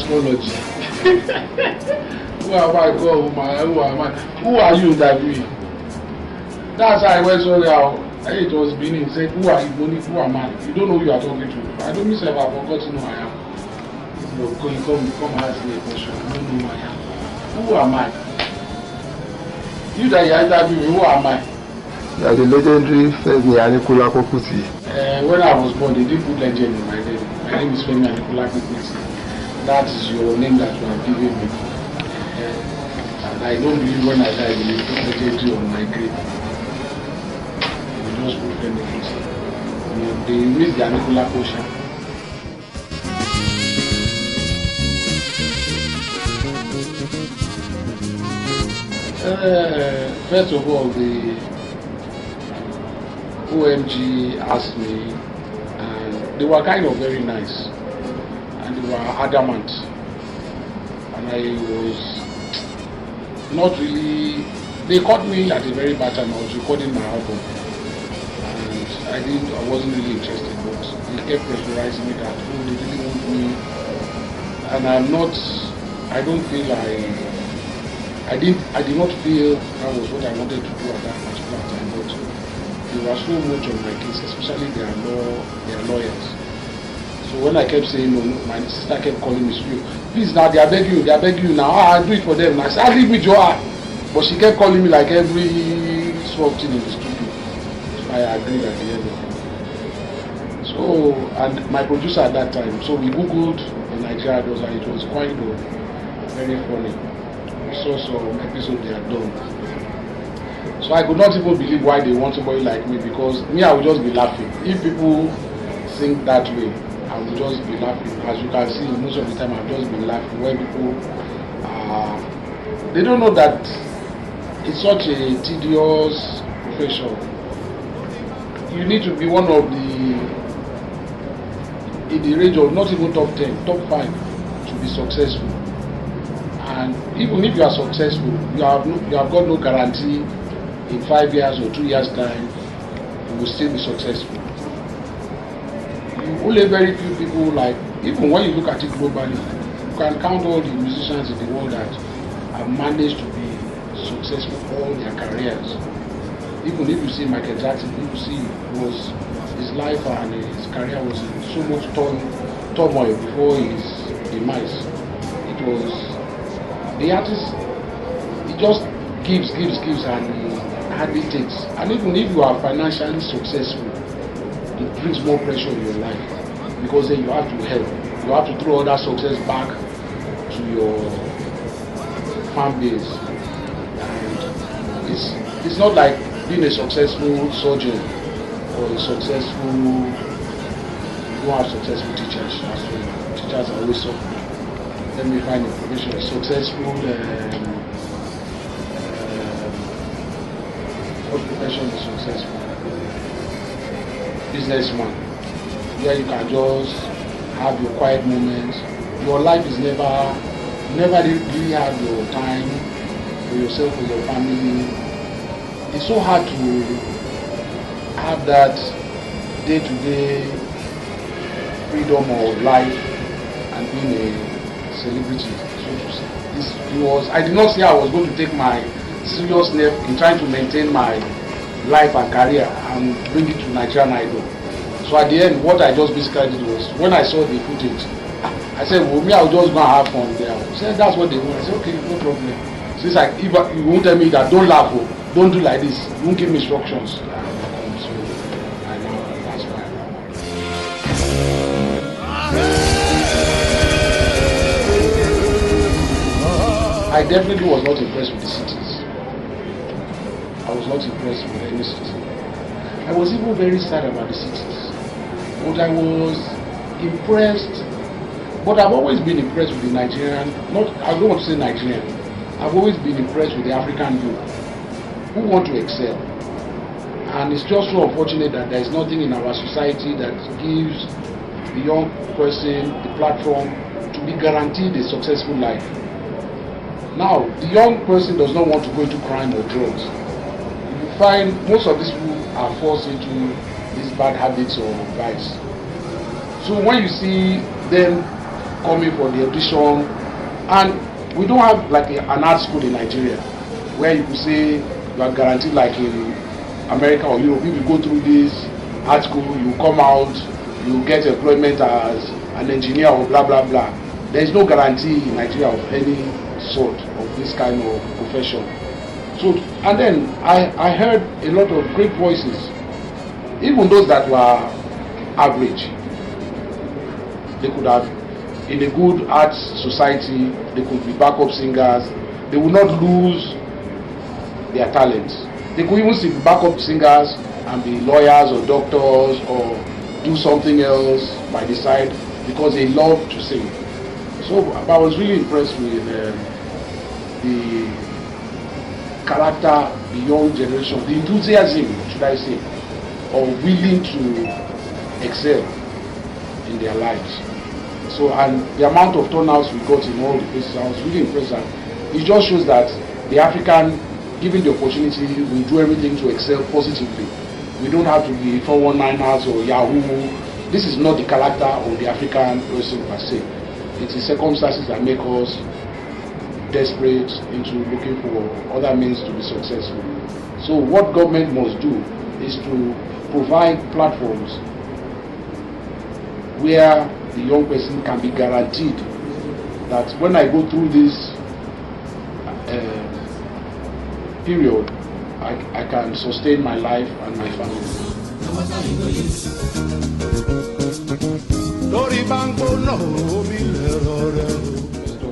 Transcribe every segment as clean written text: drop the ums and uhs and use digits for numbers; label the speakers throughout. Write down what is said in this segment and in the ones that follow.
Speaker 1: astrology. Who am I? God, who am I? Who are you interviewing? That's how I went so now. It was Benin. Said, who are you? Who am I? You don't know who you are talking to. I don't miss ever. I forgot to know who I am. You come ask me a question. I don't know who I am. Who am I? You that you are interviewing, who am I?
Speaker 2: You are the legendary Femi Anikulapo Kuti.
Speaker 1: When I was born, they didn't put legend in my name. My name is Femi Anikulapo Kuti. That is your name that you have given me. And I don't believe when I die, they will put legendary on my grave. They just put Femi Kuti. They miss the Anikulapo Sha. First of all, the OMG asked me, and they were kind of very nice, and they were adamant, and I was not really. They caught me at a very bad time. I was recording my album, and I wasn't really interested, but they kept pressurizing me that they didn't want me, and I don't feel I did not feel that was what I wanted to do at that particular time, but they were so much on my case, especially their lawyers. So when I kept saying no, my sister kept calling me studio. Please now, they are begging you now. I'll do it for them. And I said, I'll leave with Joa. But she kept calling me like every swap thing in the studio. So I agreed at the end of it. So, and my producer at that time, so we Googled the Nigeria Idols, and it was quite very funny. Saw some episode they had done. So I could not even believe why they want somebody like me, because me, I would just be laughing. If people think that way, I would just be laughing. As you can see, most of the time I've just been laughing when people they don't know that it's such a tedious profession. You need to be one of in the range of not even top 10, top 5 to be successful. And even if you are successful, you have got no guarantee in 5 years or 2 years time you will still be successful. Only very few people, like, even when you look at it globally, you can count all the musicians in the world that have managed to be successful all their careers. Even if you see Michael Jackson, you see his life and his career was in so much turmoil before his demise. It was the artist, he just gives and hardly takes. And even if you are financially successful, it brings more pressure in your life, because then you have to help. You have to throw all that success back to your fan base. And it's not like being a successful surgeon or a successful, you don't have successful teachers as well. Teachers are always suffering. Let me find information. Successful what profession is successful? Businessman, where you can just have your quiet moments. Your life is never really have your time for yourself, for your family. It's so hard to have that day-to-day freedom of life and being a celebrity, so to say. I did not say I was going to take my serious step in trying to maintain my life and career and bring it to Nigerian Idol. So at the end, what I just basically did was, when I saw the footage, I said, well, me, I'll just go and have fun there. I said, that's what they want. I said, okay, no problem. So it's like, if you won't tell me that, don't laugh, don't do like this, you won't give me instructions. So I know that's why. I definitely was not impressed with the cities. I was not impressed with any city. I was even very sad about the cities. But I was impressed. But I've always been impressed with the Nigerian, I don't want to say Nigerian. I've always been impressed with the African youth who want to excel. And it's just so unfortunate that there is nothing in our society that gives the young person the platform to be guaranteed a successful life. Now, the young person does not want to go into crime or drugs. You find most of these people are forced into these bad habits or vice. So when you see them coming for the audition, and we don't have like an art school in Nigeria where you could say you are guaranteed like in America or Europe. If you go through this art school, you come out, you get employment as an engineer or blah blah blah. There is no guarantee in Nigeria of any sort of this kind of profession. So, and then I heard a lot of great voices, even those that were average. They could have, in a good arts society, they could be backup singers. They would not lose their talents. They could even be backup singers and be lawyers or doctors or do something else by the side because they love to sing. So I was really impressed with the character, the young generation, the enthusiasm, should I say, of willing to excel in their lives. So, and the amount of turnouts we got in all the places, I was really impressed. And it just shows that the African, given the opportunity, will do everything to excel positively. We don't have to be 419ers or Yahoo. This is not the character of the African person per se. It is circumstances that make us desperate into looking for other means to be successful. So what government must do is to provide platforms where the young person can be guaranteed that when I go through this period, I can sustain my life and my family.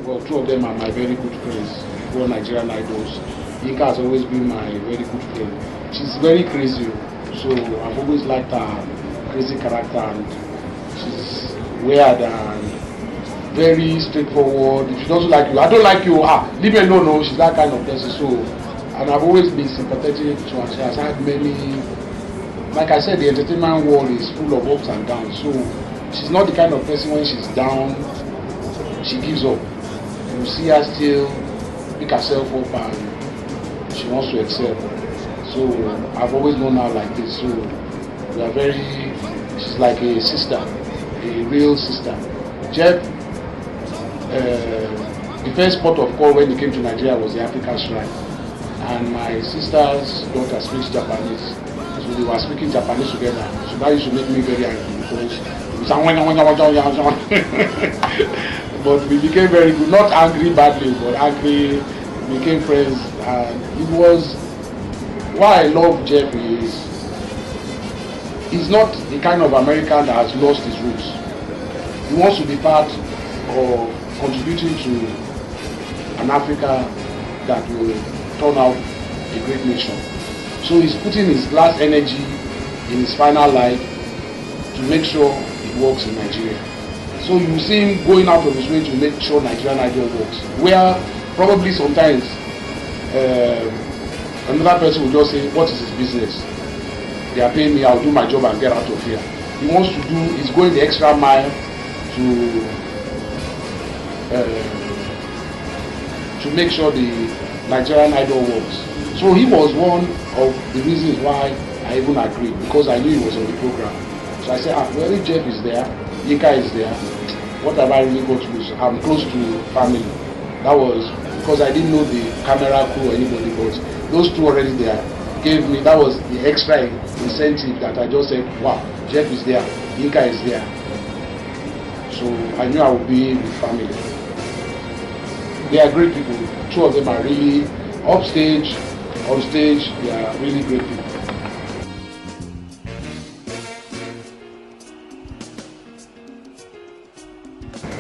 Speaker 1: Well, two of them are my very good friends, four Nigerian idols. Yinka has always been my very good friend. She's very crazy, so I've always liked her crazy character, and she's weird and very straightforward. If she doesn't like you, I don't like you, leave me alone. No, she's that kind of person. So, and I've always been sympathetic to her. She has had many, like I said, the entertainment world is full of ups and downs. So she's not the kind of person when she's down, she gives up. You see her still pick herself up and she wants to excel. So I've always known her like this. So we are very, she's like a sister, a real sister. Jeff, the first port of call when he came to Nigeria was the African Shrine. And my sister's daughter speaks Japanese. So they were speaking Japanese together. So that used to make me very angry because but we became very good, not angry badly, but angry, we became friends. And it was, why I love Jeff is, he's not the kind of American that has lost his roots. He wants to be part of contributing to an Africa that will turn out a great nation. So he's putting his last energy in his final life to make sure it works in Nigeria. So you see him going out of his way to make sure Nigerian Idol works. Where probably sometimes another person will just say, what is his business? They are paying me, I'll do my job and get out of here. He wants to do, he's going the extra mile to make sure the Nigerian Idol works. So he was one of the reasons why I even agreed, because I knew he was on the program. So I said, well, if Jeff is there, Yinka is there, what have I really got to lose? I'm close to family. That was because I didn't know the camera crew or anybody, but those two already there gave me, that was the extra incentive that I just said, wow, Jeff is there, Yinka is there. So I knew I would be with family. They are great people. Two of them are really upstage, on stage, they are really great people.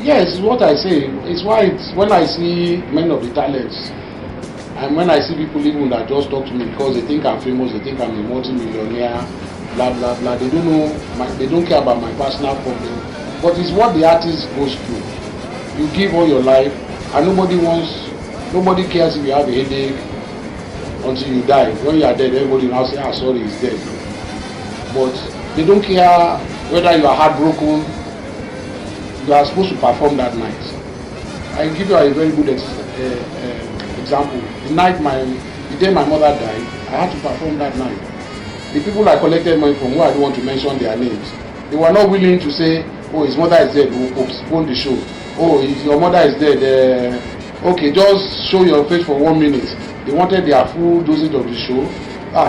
Speaker 1: Yes, what I say. It's why when I see many of the talents, and when I see people even that just talk to me because they think I'm famous, they think I'm a multi-millionaire, blah blah blah. They don't know, they don't care about my personal problem. But it's what the artist goes through. You give all your life, and nobody cares if you have a headache until you die. When you are dead, everybody now say, sorry, he's dead. But they don't care whether you are heartbroken. You are supposed to perform that night. I give you a very good example. The day my mother died, I had to perform that night. The people I collected money from, who I don't want to mention their names, they were not willing to say, oh, his mother is dead, we'll postpone the show. oh, if your mother is dead, okay, just show your face for 1 minute. They wanted their full dosage of the show.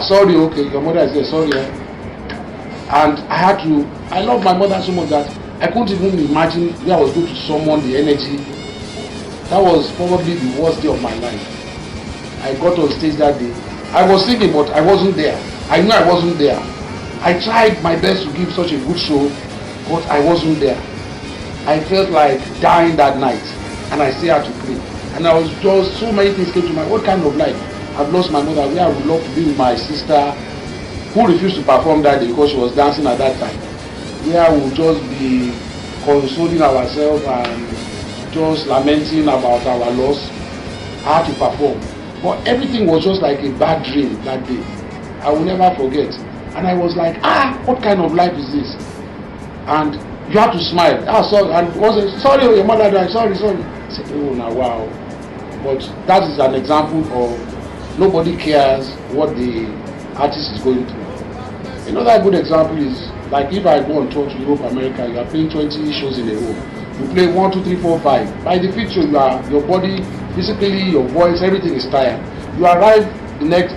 Speaker 1: Sorry, okay, your mother is dead, sorry. And I love my mother so much that I couldn't even imagine where I was going to summon the energy. That was probably the worst day of my life. I got on stage that day. I was singing, but I wasn't there. I knew I wasn't there. I tried my best to give such a good show, but I wasn't there. I felt like dying that night, and I still had to pray. And I was just, so many things came to mind. What kind of life? I've lost my mother, where I would love to be with my sister, who refused to perform that day because she was dancing at that time. Where I would just be consoling ourselves and just lamenting about our loss. I had to perform. But everything was just like a bad dream that day. I will never forget. And I was like, what kind of life is this? And you have to smile. Sorry, and was sorry, your mother died. Sorry. I said, oh, now wow. But that is an example of nobody cares what the artist is going through. Another good example is like if I go on tour to Europe, America, you are playing 20 shows in a row. You play 1, 2, 3, 4, 5. By the fifth show, your body, physically, your voice, everything is tired. You arrive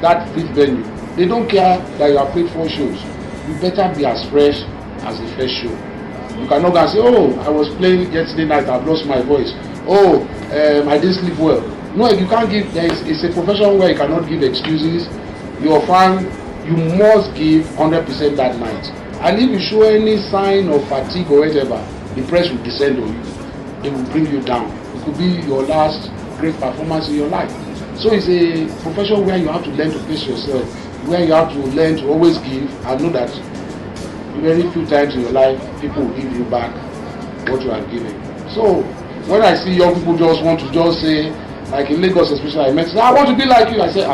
Speaker 1: that fifth venue. They don't care that you have played 4 shows. You better be as fresh as the first show. You cannot go and say, oh, I was playing yesterday night, I've lost my voice. Oh, I didn't sleep well. No, you can't give, it's a profession where you cannot give excuses. Your fan, you must give 100% that night. And if you show any sign of fatigue or whatever, the press will descend on you. They will bring you down. It could be your last great performance in your life. So it's a profession where you have to learn to pace yourself, where you have to learn to always give and know that very few times in your life people will give you back what you have given. So when I see young people just want to just say, like in Lagos especially, I met, I want to be like you. I say,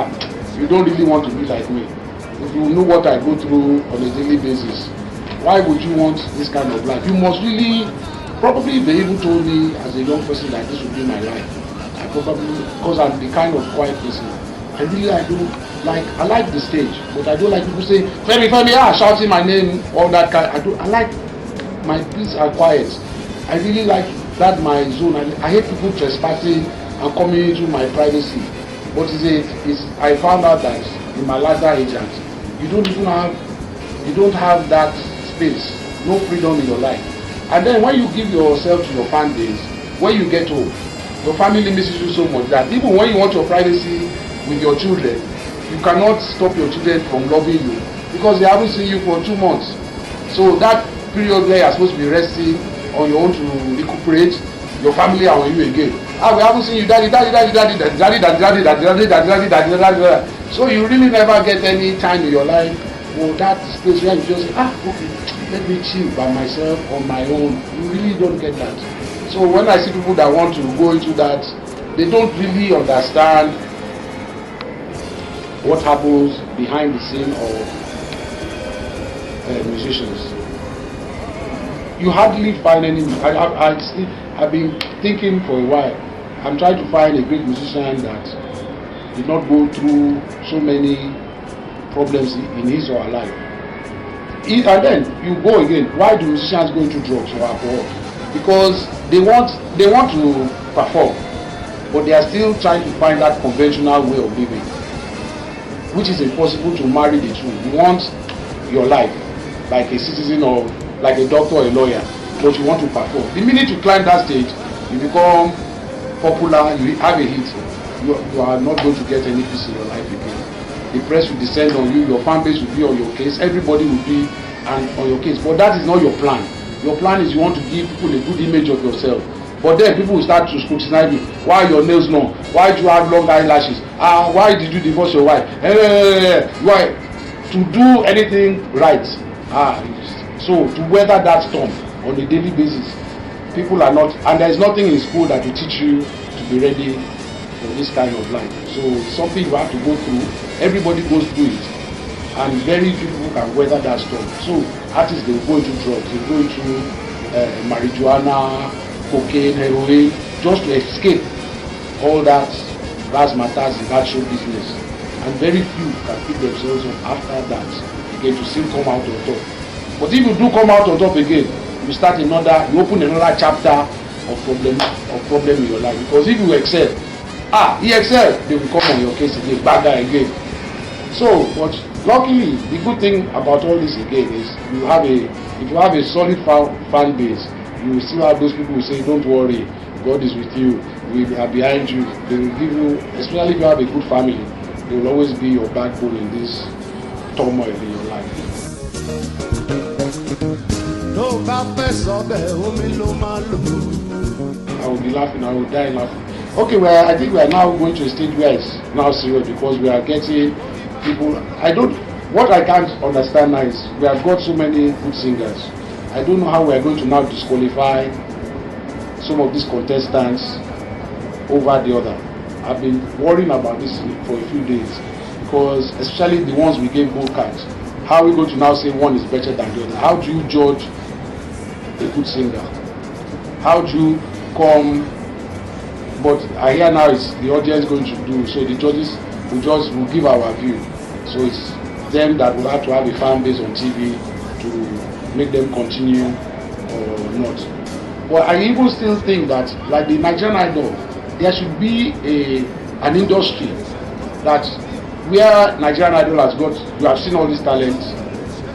Speaker 1: you don't really want to be like me. If you know what I go through on a daily basis, why would you want this kind of life? You must really, probably if they even told me as a young person that this would be my life, I probably, because I'm the kind of quiet person, I like the stage, but I don't like people say, Femi, shouting my name, all that kind. I like my peace and quiet. I really like that my zone. I hate people trespassing and coming into my privacy. But I found out that in my latter agent, you don't have that space, no freedom in your life. And then when you give yourself to your fan base, when you get home, your family misses you so much that even when you want your privacy with your children, you cannot stop your children from loving you because they haven't seen you for 2 months. So that period where you're supposed to be resting on your own to recuperate, your family are on you again. We haven't seen you, daddy. So you really never get any time in your life for that space where you just say, okay, let me chill by myself on my own. You really don't get that. So when I see people that want to go into that, they don't really understand what happens behind the scene of musicians. You hardly find any. I've been thinking for a while. I'm trying to find a great musician that did not go through so many problems in his or her life. And then you go again. Why do musicians go into drugs or alcohol? Because they want to perform, but they are still trying to find that conventional way of living, which is impossible to marry the two. You want your life like a citizen or like a doctor or a lawyer, but you want to perform. The minute you climb that stage, you become popular, you have a hit, you are not going to get any peace in your life again. The press will descend on you, your fan base will be on your case, everybody will be on your case. But that is not your plan. Your plan is you want to give people a good image of yourself. But then people will start to scrutinize you. Why are your nails long? Why do you have long eyelashes? Why did you divorce your wife? Why? To do anything right. So to weather that storm on a daily basis, people are not, and there is nothing in school that will teach you to be ready for this kind of life. So it's something you have to go through. Everybody goes through it, and very few people can weather that storm. So artists, they go into drugs, they go into marijuana, cocaine, heroin, just to escape all that razzmatazz in that show business. And very few can pick themselves up after that again to still come out on top. But if you do come out on top again, you open another chapter problem in your life. Because if you excel, he excelled, they will come on your case again, bad guy again. So, but luckily, the good thing about all this again is if you have a solid fan base, you will still have those people who say, don't worry, God is with you, we are behind you. They will give you, especially if you have a good family, they will always be your backbone in this turmoil in your life. I will be laughing, I will die laughing. Okay, well, I think we are now going to a stage where it's now serious because we are getting people. What I can't understand now is we have got so many good singers. I don't know how we are going to now disqualify some of these contestants over the other. I've been worrying about this for a few days because especially the ones we gave gold cards. How are we going to now say one is better than the other? How do you judge a good singer? How do you come? But I hear now it's the audience going to do, so the judges will give our view. So it's them that will have to have a fan base on TV to make them continue or not. But I even still think that, like the Nigerian Idol, there should be an industry that where Nigerian Idol has got, you have seen all this talent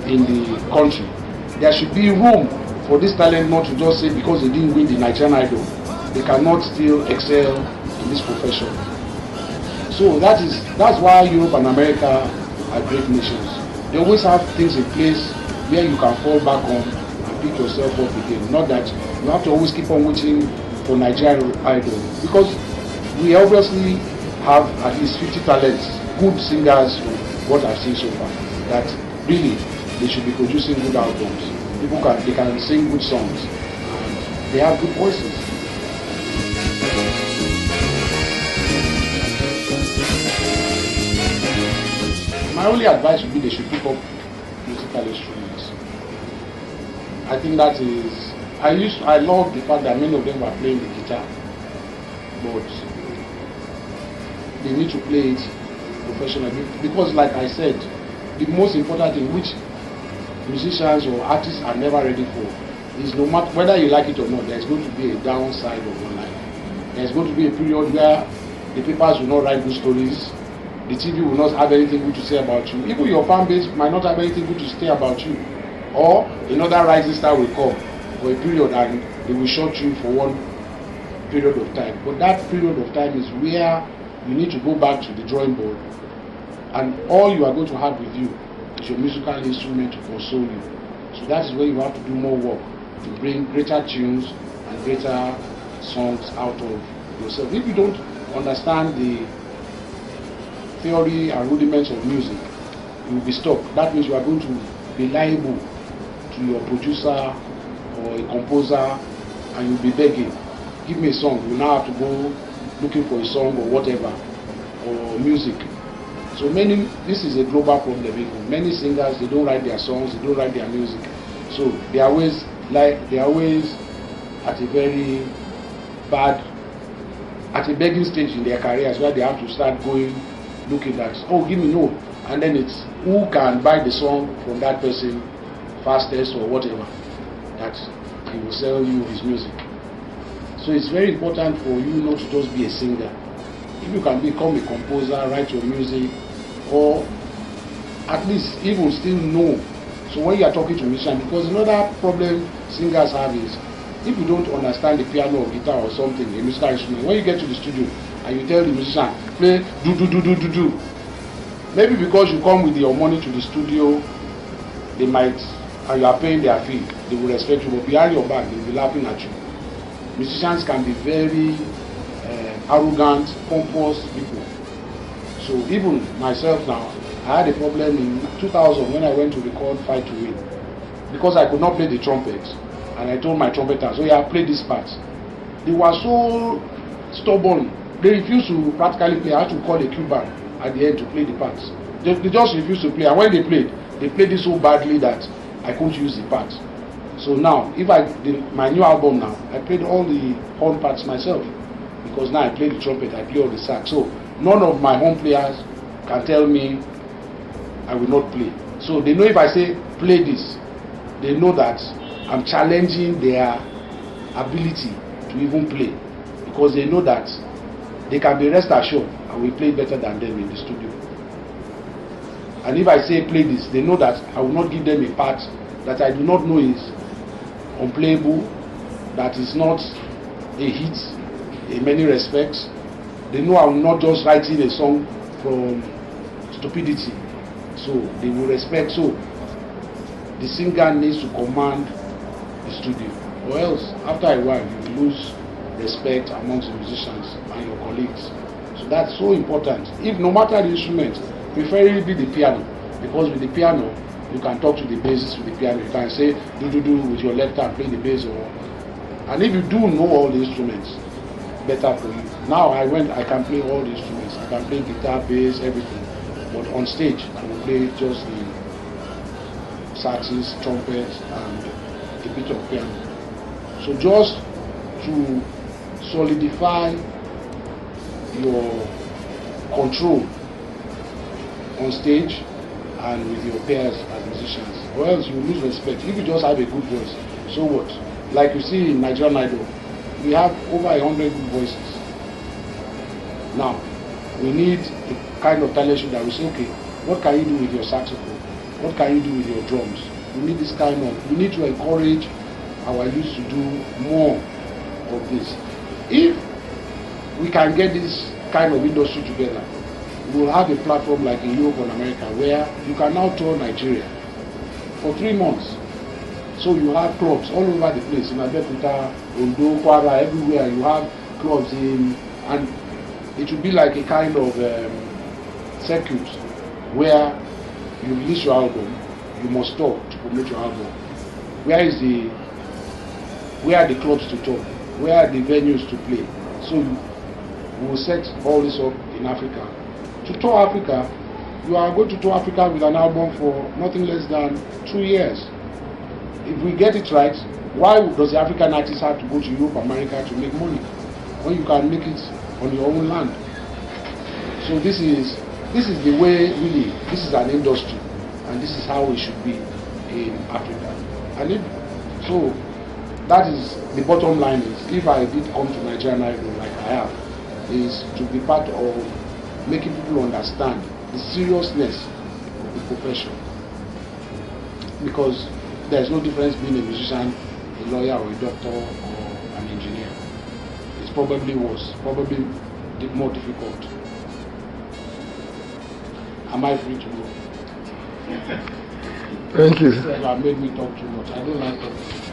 Speaker 1: in the country. There should be room for this talent not to just say because they didn't win the Nigerian Idol, they cannot still excel in this profession. So that's why Europe and America are great nations. They always have things in place where you can fall back on and pick yourself up again. Not that you have to always keep on waiting for Nigerian Idol, because we obviously have at least 50 talents, good singers from what I've seen so far, that really they should be producing good albums. People can sing good songs and they have good voices. My only advice would be they should pick up musical instruments. I think that is, I love the fact that many of them were playing the guitar, but they need to play it professionally, because like I said, the most important thing which musicians or artists are never ready for is, no matter whether you like it or not, there's going to be a downside of your life. There's going to be a period where the papers will not write good stories, the TV will not have anything good to say about you, even your fan base might not have anything good to say about you, or another rising star will come for a period and they will shut you for one period of time. But that period of time is where you need to go back to the drawing board, and all you are going to have with you is your musical instrument to console you. So that is where you have to do more work to bring greater tunes and greater songs out of yourself. If you don't understand the theory and rudiments of music, you will be stuck. That means you are going to be liable to your producer or a composer, and you'll be begging, give me a song. You now have to go looking for a song or whatever, or music. So this is a global problem. Even many singers, they don't write their songs, they don't write their music. So they are always at a very bad, at a begging stage in their careers, where they have to start going looking at, oh, give me no, and then it's who can buy the song from that person fastest or whatever, that he will sell you his music. So it's very important for you not to just be a singer. If you can become a composer, write your music, or at least even still know. So when you are talking to musicians, because another problem singers have is, if you don't understand the piano or guitar or something, a musical instrument, when you get to the studio and you tell the musician, play do, maybe because you come with your money to the studio, they might, and you are paying their fee, they will respect you, but behind your back, they will be laughing at you. Musicians can be very arrogant, pompous people. So even myself now, I had a problem in 2000 when I went to record Fight to Win, because I could not play the trumpet, and I told my trumpeters, oh yeah, play this part. They were so stubborn, they refused to practically play. I had to call a Cuban at the end to play the parts. They just refused to play, and when they played it so badly that I couldn't use the parts. So now, if my new album now, I played all the horn parts myself, because now I play the trumpet, I play all the sax. So none of my home players can tell me I will not play. So they know if I say play this, they know that I'm challenging their ability to to even play, because they know that they can be rest assured I will play better than them in the studio. And if I say play this, they know that I will not give them a part that I do not know is unplayable, that is not a hit in many respects. They know I'm not just writing a song from stupidity, so they will respect. So the singer needs to command the studio, or else after a while you will lose respect amongst the musicians and your colleagues. So that's so important. If no matter the instrument, preferably be the piano, because with the piano you can talk to the bassist with the piano. You can say do with your left hand, play the bass, and if you do know all the instruments, better for you. Now I can play all the instruments. I can play guitar, bass, everything. But on stage I will play just the saxes, trumpets, and a bit of piano. So just to solidify your control on stage and with your peers as musicians, or else you lose respect. If you just have a good voice, so what? Like you see in Nigerian Idol, we have over 100 good voices. Now we need the kind of talent show that we say, okay, what can you do with your saxophone? What can you do with your drums? We need this kind of, we need to encourage our youth to do more of this. If we can get this kind of industry together, we will have a platform like in Europe and America where you can now tour Nigeria for 3 months. So you have clubs all over the place, in Abeokuta, Ondo, Kwara, everywhere you have clubs in, and it will be like a kind of circuit where you release your album, you must talk to promote your album. Where are the clubs to talk? Where are the venues to play? So we will set all this up in Africa. To tour Africa, you are going to tour Africa with an album for nothing less than 2 years. If we get it right, why does the African artist have to go to Europe, America to make money when you can make it on your own land? So this is the way, really, this is an industry, and this is how it should be in Africa. And so that is the bottom line is, if I did come to Nigerian Idol like I have, is to be part of making people understand the seriousness of the profession. Because there's no difference being a musician, a lawyer, or a doctor, or an engineer. It's probably worse, probably more difficult. Am I free to go?
Speaker 2: Thank you.
Speaker 1: You have made me talk too much. I don't like talking.